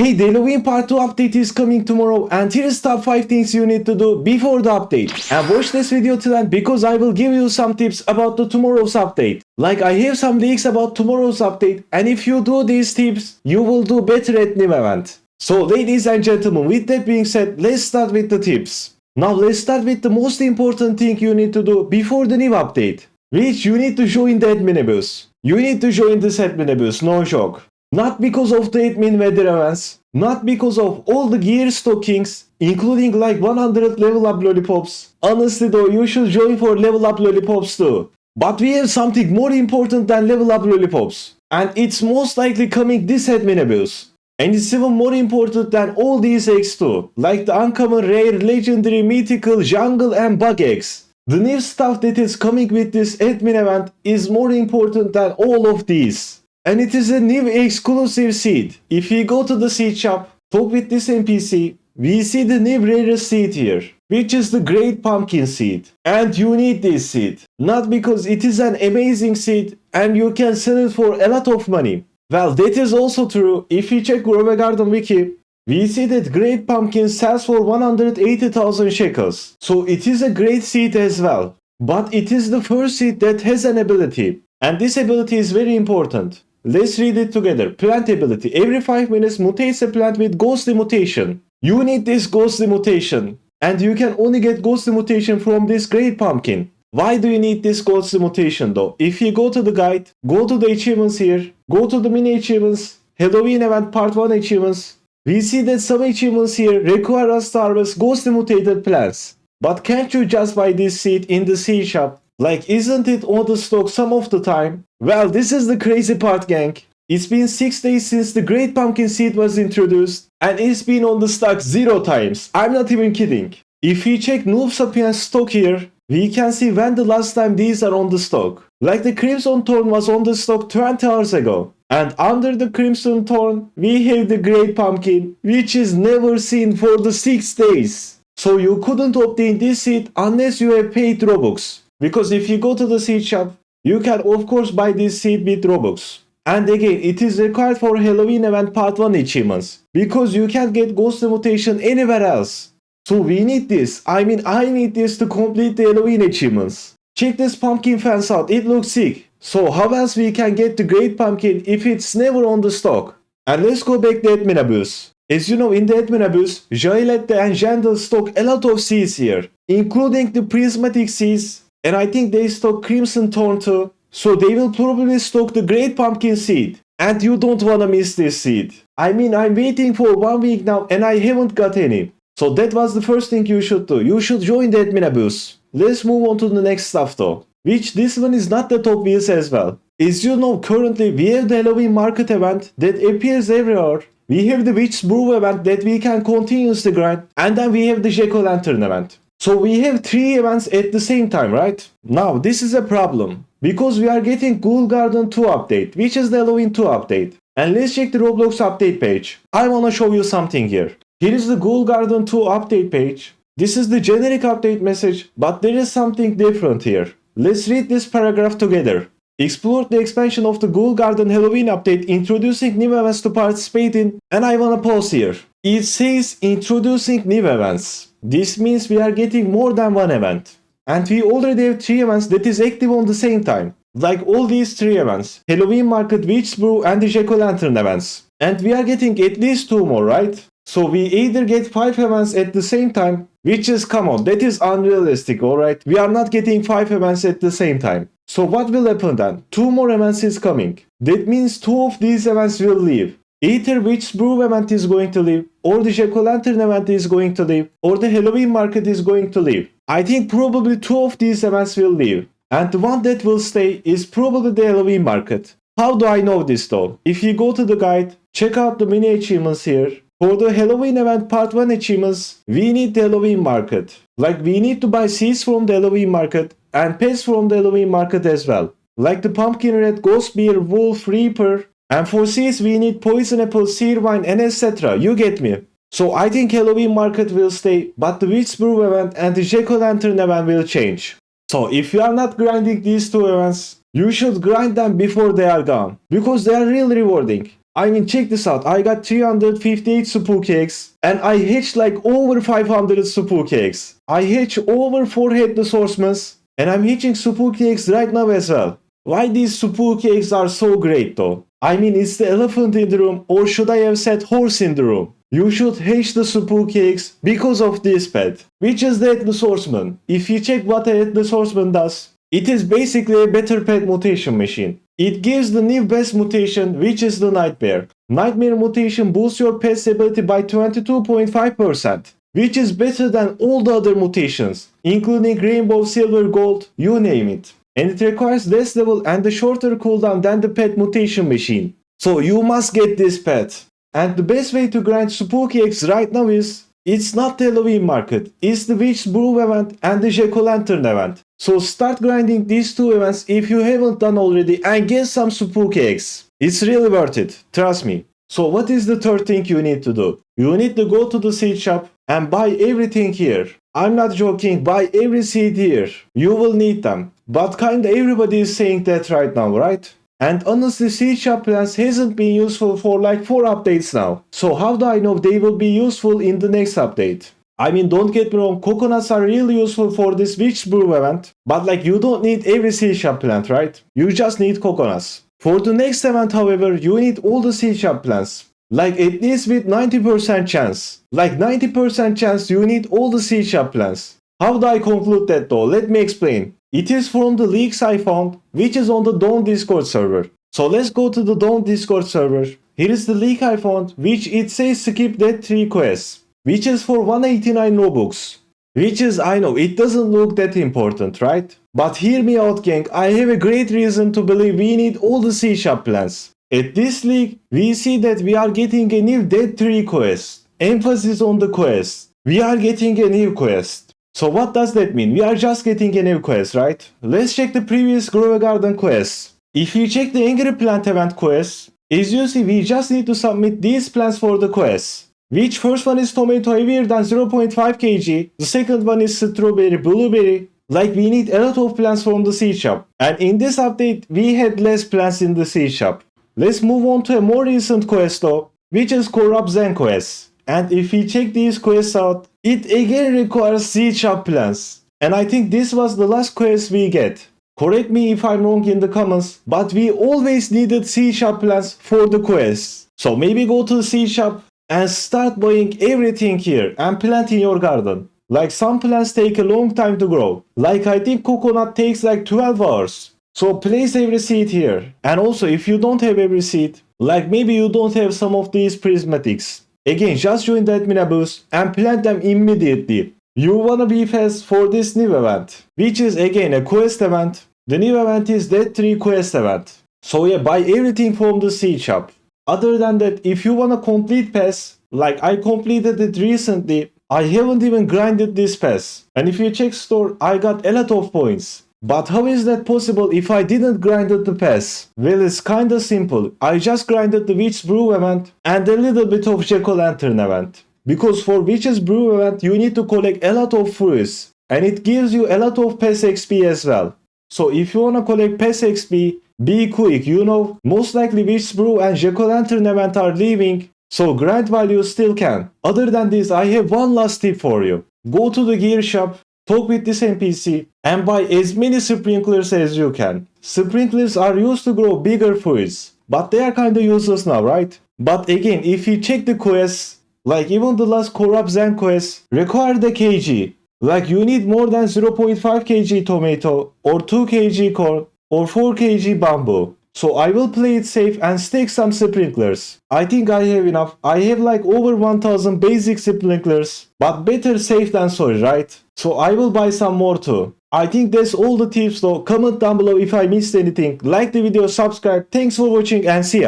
Hey, the Halloween Part 2 update is coming tomorrow, and here is top 5 things you need to do before the update. And watch this video till end because I will give you some tips about the tomorrow's update. Like, I have some leaks about tomorrow's update, and if you do these tips, you will do better at new event. So ladies and gentlemen, with that being said, let's start with the tips. Now let's start with the most important thing you need to do before the new update, which you need to join the admin abuse. You need to join this admin abuse, no joke. Not because of the admin weather events, not because of all the gear stockings, including like 100 level up lollipops. Honestly though, you should join for level up lollipops too. But we have something more important than level up lollipops. And it's most likely coming this admin abuse. And it's even more important than all these eggs too. Like the uncommon, rare, legendary, mythical, jungle and bug eggs. The new stuff that is coming with this admin event is more important than all of these. And it is a new exclusive seed. If we go to the seed shop, talk with this NPC, we see the new rarest seed here, which is the Great Pumpkin seed. And you need this seed. Not because it is an amazing seed and you can sell it for a lot of money. Well, that is also true. If we check Grove Garden Wiki, we see that Great Pumpkin sells for 180,000 shekels. So it is a great seed as well. But it is the first seed that has an ability. And this ability is very important. Let's read it together. Plant ability. Every 5 minutes mutates a plant with ghostly mutation. You need this ghostly mutation. And you can only get ghostly mutation from this Great Pumpkin. Why do you need this ghostly mutation though? If you go to the guide, go to the achievements here, go to the mini achievements, Halloween event part 1 achievements, we see that some achievements here require us to harvest ghostly mutated plants. But can't you just buy this seed in the seed shop? Like, isn't it on the stock some of the time? Well, this is the crazy part, gang. It's been 6 days since the Great Pumpkin seed was introduced, and it's been on the stock 0 times. I'm not even kidding. If we check Noob Sapiens stock here, we can see when the last time these are on the stock. Like the Crimson Thorn was on the stock 20 hours ago. And under the Crimson Thorn, we have the Great Pumpkin, which is never seen for the 6 days. So you couldn't obtain this seed unless you have paid Robux. Because if you go to the seed shop, you can of course buy this seed with Robux. And again, it is required for Halloween event part 1 achievements. Because you can't get ghostly mutation anywhere else. So we need this. I need this to complete the Halloween achievements. Check this pumpkin fence out, it looks sick. So how else we can get the Great Pumpkin if it's never on the stock? And let's go back to admin abuse. As you know, in the admin abuse, Jailette and Jandal stock a lot of seeds here. Including the prismatic seeds. And I think they stock Crimson Thorn too. So they will probably stock the Great Pumpkin seed. And you don't wanna miss this seed. I'm waiting for 1 week now and I haven't got any. So that was the first thing you should do. You should join the admin abuse. Let's move on to the next stuff though. Which this one is not that obvious as well. As you know, currently we have the Halloween market event that appears every hour. We have the Witch's Brew event that we can continuously grind. And then we have the Jack-o'-lantern event. So we have 3 events at the same time, right? Now this is a problem. Because we are getting Ghoul Garden 2 update, which is the Halloween 2 update. And let's check the Roblox update page. I wanna show you something here. Here is the Ghoul Garden 2 update page. This is the generic update message, but there is something different here. Let's read this paragraph together. Explore the expansion of the Ghoul Garden Halloween update introducing new events to participate in, and I wanna pause here. It says introducing new events. This means we are getting more than 1 event. And we already have 3 events that is active on the same time. Like all these 3 events. Halloween Market, Witch's Brew and the Jack-o'-lantern events. And we are getting at least 2 more, right? So we either get 5 events at the same time, which is, come on, that is unrealistic, alright? We are not getting 5 events at the same time. So what will happen then? 2 more events is coming. That means 2 of these events will leave. Either Witch's Brew event is going to leave, or the Jack-o'-lantern event is going to leave, or the Halloween market is going to leave. I think probably 2 of these events will leave. And the one that will stay is probably the Halloween market. How do I know this though? If you go to the guide, check out the mini achievements here. For the Halloween event part 1 achievements, we need the Halloween market. Like we need to buy seeds from the Halloween market and pets from the Halloween market as well. Like the Pumpkin Red, Ghost Bear, Wolf, Reaper. And for seeds we need Poison Apple, Seed Wine and etc. You get me? So I think Halloween market will stay, but the Witch's Brew event and the Jack-o'-lantern event will change. So if you are not grinding these 2 events, you should grind them before they are gone. Because they are really rewarding. I mean, check this out. I got 358 spooky eggs and I hatched like over 500 spooky eggs. I hatched over 4 headless horsemen and I'm hatching spooky eggs right now as well. Why these spooky eggs are so great though? I mean, it's the elephant in the room, or should I have said horse in the room? You should hatch the spooky eggs because of this pet, which is the Headless Horseman. If you check what a Headless Horseman does, it is basically a better pet mutation machine. It gives the new best mutation, which is the Nightmare. Nightmare mutation boosts your pet's ability by 22.5%, which is better than all the other mutations, including Rainbow, Silver, Gold, you name it. And it requires less level and a shorter cooldown than the pet mutation machine. So you must get this pet. And the best way to grind spooky eggs right now is, it's not the Halloween market, it's the Witch Brew event and the Jack-o'-lantern event. So start grinding these two events if you haven't done already and get some spooky eggs. It's really worth it, trust me. So what is the third thing you need to do? You need to go to the seed shop and buy everything here. I'm not joking, buy every seed here. You will need them. But kinda everybody is saying that right now, right? And honestly, seed shop plans hasn't been useful for like 4 updates now. So how do I know they will be useful in the next update? I mean, don't get me wrong, coconuts are really useful for this Witch Brew event. But like, you don't need every seed shop plant, right? You just need coconuts. For the next event, however, you need all the seed shop plants. Like at least with 90% chance. Like 90% chance you need all the seed shop plants. How do I conclude that though? Let me explain. It is from the leaks I found, which is on the Dawn Discord server. So let's go to the Dawn Discord server. Here is the leak I found, which it says skip that 3 quests, which is for 189 Robux. Which is, I know, it doesn't look that important, right? But hear me out, gang, I have a great reason to believe we need all the seed shop plants. At this leak, we see that we are getting a new Dead 3 quest. Emphasis on the quest. We are getting a new quest. So what does that mean? We are just getting a new quest, right? Let's check the previous Grove Garden quests. If you check the Angry Plant event quest, as you see, we just need to submit these plants for the quest. Which first one is tomato heavier than 0.5 kg, the second one is strawberry blueberry. Like, we need a lot of plants from the seed shop. And in this update, we had less plants in the seed shop. Let's move on to a more recent quest though, which is Corrupt Zen quest. And if we check these quests out, it again requires seed shop plants. And I think this was the last quest we get. Correct me if I'm wrong in the comments, but we always needed seed shop plants for the quests. So maybe go to the seed shop and start buying everything here and plant in your garden. Like, some plants take a long time to grow. Like, I think coconut takes like 12 hours. So place every seed here. And also, if you don't have every seed, like maybe you don't have some of these prismatics, again, just join the admin abuse and plant them immediately. You wanna be fast for this new event, which is again a quest event. The new event is Dead 3 quest event. So yeah, buy everything from the seed shop. Other than that, if you wanna complete pass, like I completed it recently, I haven't even grinded this pass. And if you check store, I got a lot of points. But how is that possible if I didn't grind the pass? Well, it's kinda simple. I just grinded the Witch Brew event and a little bit of Jack-o'-lantern event. Because for Witch's Brew event you need to collect a lot of fruits. And it gives you a lot of PES XP as well. So if you wanna collect PES XP, be quick, you know. Most likely Witch Brew and Jack-o'-lantern event are leaving. So grind while you still can. Other than this, I have one last tip for you. Go to the gear shop, talk with this NPC, and buy as many sprinklers as you can. Sprinklers are used to grow bigger fruits, but they are kinda useless now, right? But again, if you check the quests, like even the last Corrupt Zen quest, required a kg. Like, you need more than 0.5 kg tomato, or 2 kg corn, or 4 kg bamboo. So I will play it safe and stake some sprinklers. I think I have enough. I have like over 1000 basic sprinklers. But better safe than sorry, right? So I will buy some more too. I think that's all the tips though. Comment down below if I missed anything. Like the video, subscribe. Thanks for watching and see ya.